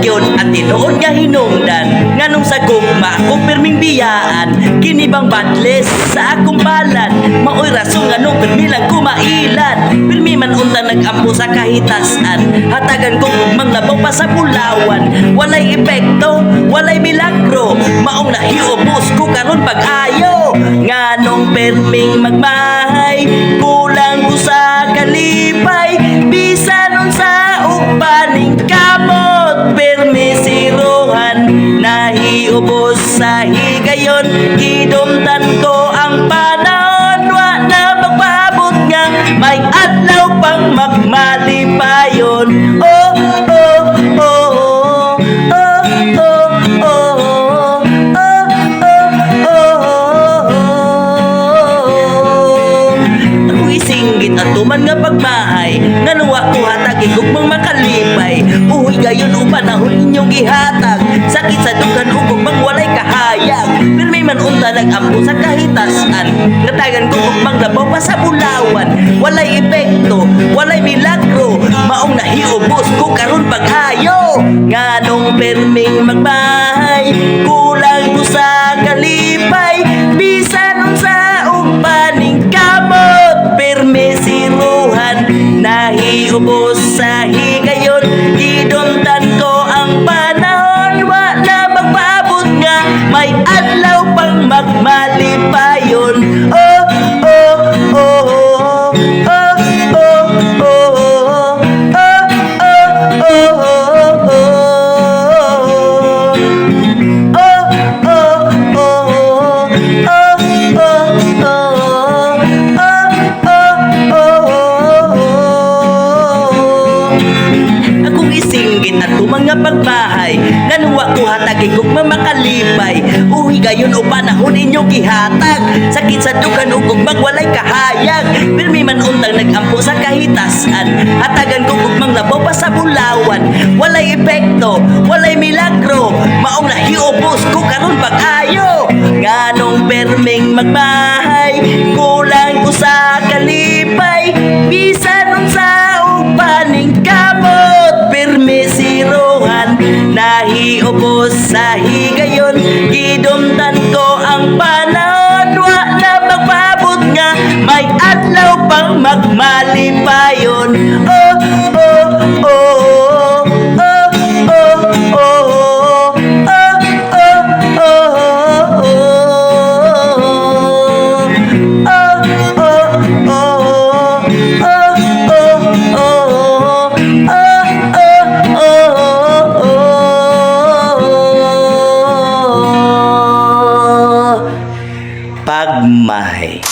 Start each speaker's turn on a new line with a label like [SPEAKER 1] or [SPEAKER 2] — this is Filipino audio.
[SPEAKER 1] yun at tinuod nga hinungdan. Nganong sa gugma kung pirming biyaan, kinibang badles sa akong balan. Maoy rason nganong pirmi lang kumailan. Pirmi man unta nag-ampo sa kahitasan, hatagan kong gugmang labaw pa sa bulawan. Walay epekto, walay milagro, maong nahiubos ko karon pag-ayo. Nganong pirming magmahay, kulang ko sa kalipay. Bisan unsa upaning kamot, pirmi siruhan, nahiubos sa higayon. Gidumtan ko ang panahon, wa na magpaabot nga may adlaw pang magmalipayon. Oh, oh, oh, oh, oh, oh, oh, oh, oh, oh. Ako isinggit at tuman nga pagmahay, nanuwa ko hatag igugmang makalipay. Uy gayon o panahon inyong gihatag, sakit sa dugan ugugmang walay kahayag. Pero may man unta nag-ampo sa kahitasan, natagan ko ugmang labaw pa sa bulawan. Walay epekto, walay milagro, maong nahiubos ko karon pag-ayo. Nganong perming magbahay, kulang ko sa kalipay. Bisan unsa upaning kamot, permi siruhan, nahiubos sa higayon. Gidumtan ko ang panahon, wa na magpaabot nga may adlaw pang magmalipayon. Oh, oh, oh, oh, oh, oh, oh, oh, oh, oh, akong isinggit at mga pagbahay, nanuwa ko hatagin kong mamakalipay. Uy gayon o panahon inyong gihatag, sakit sa dugan ugong magwalay kahayag. Pirmi man untang nag-ampo sa kahitasan, hatagan kong ugmang labaw pa sa bulawan. Walay epekto, walay milagro, maong nahiubos ko karon pag-ayo. Nganong perming magbahay, kulang ko sa kalipay. Bisan unsa upaning kamot, pirmi siruhan, nahiubos sa higayon. Gidumtan ko ang panahon, wa na magpaabot nga may adlaw pang magmalipayon. Oh, oh, oh, oh, oh, oh, oh, pagmahay.